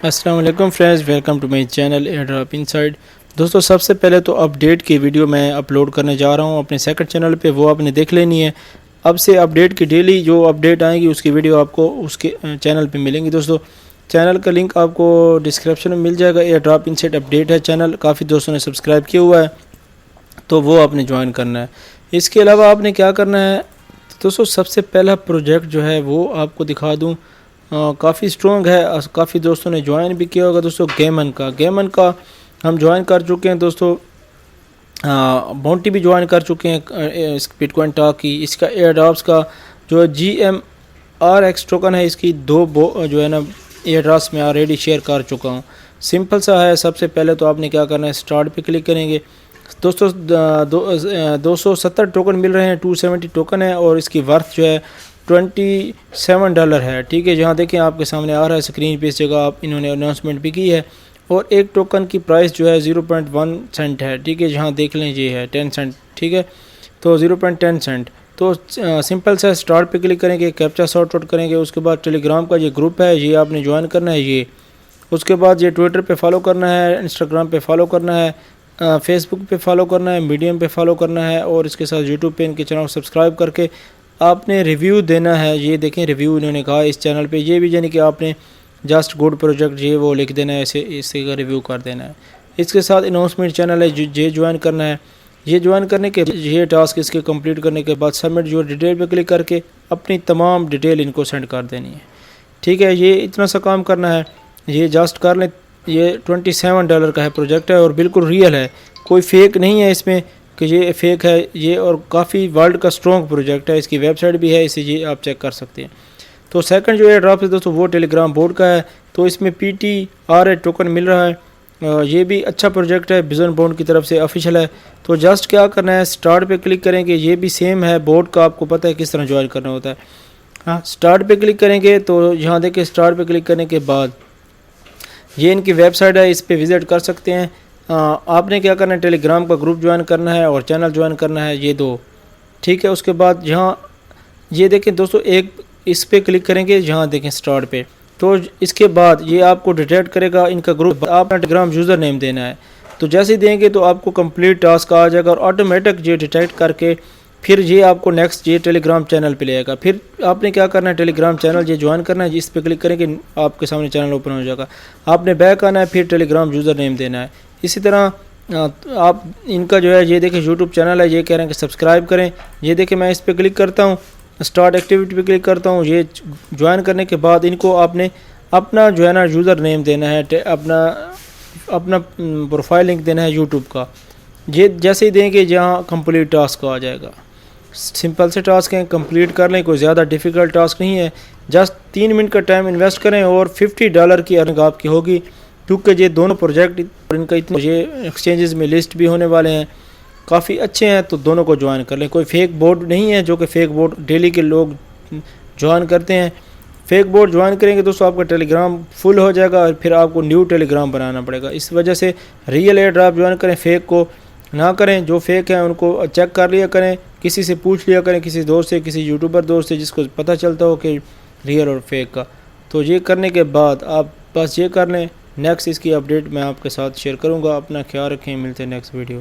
अस्सलाम वालेकुम friends, welcome to my channel airdrop inside. दोस्तों, सबसे पहले तो अपडेट की वीडियो मैं अपलोड करने जा रहा हूं अपने सेकंड चैनल पे, वो आपने देख लेनी है। अब से अपडेट की डेली जो अपडेट आएगी उसकी वीडियो आपको उसके चैनल पे मिलेंगी। दोस्तों, चैनल का लिंक आपको डिस्क्रिप्शन में मिल जाएगा। एयरड्रॉप इनसाइड अपडेट है चैनल, काफ़ी दोस्तों ने सब्सक्राइब किया हुआ है, तो वो आपने ज्वाइन करना है। इसके अलावा आपने क्या करना है दोस्तों, सबसे पहला प्रोजेक्ट जो है वो आपको दिखा दूँ, काफ़ी स्ट्रॉन्ग है, काफ़ी दोस्तों ने ज्वाइन भी किया होगा। दोस्तों, गेमन का हम ज्वाइन कर चुके हैं दोस्तों, बाउंटी भी ज्वाइन कर चुके हैं इस बिटकॉइन टॉक की। इसका एयरड्रॉप्स का जो GMRX टोकन है, इसकी जो है ना एयरड्रॉप्स में ऑलरेडी शेयर कर चुका हूँ। सिंपल सा है। सबसे पहले तो आपने क्या करना है, स्टार्ट पे क्लिक करेंगे। दोस्तों, 270 टोकन मिल रहे हैं, 270 टोकन है और इसकी वर्थ जो है $27 है। ठीक है, जहाँ देखें आपके सामने आ रहा है स्क्रीन पे, इस जगह आप इन्होंने अनाउंसमेंट भी की है। और एक टोकन की प्राइस जो है 0.1 सेंट है। ठीक है, जहाँ देख लें ये है 10 सेंट। ठीक है, तो 0.10 सेंट। तो सिंपल सा स्टार्ट पे क्लिक करेंगे, कैप्चा सॉर्ट आउट करेंगे। उसके बाद टेलीग्राम का ये ग्रुप है, ये आपने ज्वाइन करना है ये। उसके बाद ये ट्विटर पे फॉलो करना है, इंस्टाग्राम पे फॉलो करना है, फेसबुक पे फॉलो करना है, मीडियम पे फॉलो करना है और इसके साथ यूट्यूब पे इनके चैनल सब्सक्राइब करके आपने रिव्यू देना है। ये देखें रिव्यू इन्होंने कहा इस चैनल पे, ये भी यानी कि आपने जस्ट गुड प्रोजेक्ट ये वो लिख देना है, ऐसे इसी का रिव्यू कर देना है। इसके साथ अनाउंसमेंट चैनल है, ये ज्वाइन करना है। ये ज्वाइन करने के ये टास्क इसके कंप्लीट करने के बाद सबमिट जो डिटेल पे क्लिक करके अपनी तमाम डिटेल इनको सेंड कर देनी है। ठीक है, ये इतना सा काम करना है, ये जस्ट कर लें। ये $27 का है प्रोजेक्ट है और बिल्कुल रियल है, कोई फेक नहीं है इसमें कि ये फेक है ये, और काफ़ी वर्ल्ड का स्ट्रॉन्ग प्रोजेक्ट है। इसकी वेबसाइट भी है, इसे ये आप चेक कर सकते हैं। तो सेकंड जो एयर ड्रॉप है दोस्तों, वो टेलीग्राम बोर्ड का है, तो इसमें PTRA टोकन मिल रहा है। ये भी अच्छा प्रोजेक्ट है, बिजन बोर्ड की तरफ से ऑफिशियल है। तो जस्ट क्या करना है, स्टार्ट पे क्लिक करेंगे। ये भी सेम है बोर्ड का, आपको पता है किस तरह ज्वाइन करना होता है। हाँ, स्टार्ट पे क्लिक करेंगे तो यहाँ देखिए स्टार्ट पे क्लिक करने के बाद ये इनकी वेबसाइट है, इस पर विज़िट कर सकते हैं। आपने क्या करना है, टेलीग्राम का ग्रुप ज्वाइन करना है और चैनल ज्वाइन करना है, ये दो। ठीक है, उसके बाद यहाँ ये देखें दोस्तों, एक इस पर क्लिक करेंगे, यहाँ देखें स्टार्ट पे, तो इसके बाद ये आपको डिटेक्ट करेगा इनका ग्रुप। आपने टेलीग्राम यूज़र नेम देना है, तो जैसे ही देंगे तो आपको कंप्लीट टास्क आ जाएगा और ऑटोमेटिक ये डिटेक्ट करके फिर ये आपको नेक्स्ट ये टेलीग्राम चैनल पे ले आएगा। फिर आपने क्या करना है, टेलीग्राम चैनल ये ज्वाइन करना है, जिस पे क्लिक करेंगे आपके सामने चैनल ओपन हो जाएगा। आपने बैक आना है, फिर टेलीग्राम यूज़र नेम देना है। इसी तरह आप इनका जो है ये देखें यूट्यूब चैनल है, ये कह रहे हैं कि सब्सक्राइब करें। ये देखें मैं इस पर क्लिक करता हूँ, स्टार्ट एक्टिविटी पे क्लिक करता हूँ। ये ज्वाइन करने के बाद इनको आपने अपना जो है ना यूज़र नेम देना है, अपना प्रोफाइल लिंक देना है यूट्यूब का। ये जैसे ही देंगे जहाँ कंप्लीट टास्क आ जाएगा। सिंपल से टास्क हैं, कंप्लीट कर लें, कोई ज़्यादा डिफ़िकल्ट टास्क नहीं है। जस्ट 3 मिनट का टाइम इन्वेस्ट करें और $50 की अर्निंग आपकी होगी। क्योंकि ये दोनों प्रोजेक्ट इनका इतने ये एक्सचेंजेस में लिस्ट भी होने वाले हैं, काफ़ी अच्छे हैं, तो दोनों को ज्वाइन कर लें। कोई फेक बोर्ड नहीं है जो कि फेक बोर्ड डेली के लोग ज्वाइन करते हैं। फेक बोर्ड ज्वाइन करेंगे दोस्तों आपका टेलीग्राम फुल हो जाएगा और फिर आपको न्यू टेलीग्राम बनाना पड़ेगा। इस वजह से रियल एयर ड्रॉप ज्वाइन करें, फेक को ना करें। जो फेक है उनको चेक कर लिया करें, किसी से पूछ लिया करें, किसी दोस्त से, किसी यूट्यूबर दोस्त से जिसको पता चलता हो कि रियल और फेक का। तो ये करने के बाद आप बस ये कर लें। नेक्स्ट इसकी अपडेट मैं आपके साथ शेयर करूँगा। अपना ख्याल रखें, मिलते हैं नेक्स्ट वीडियो।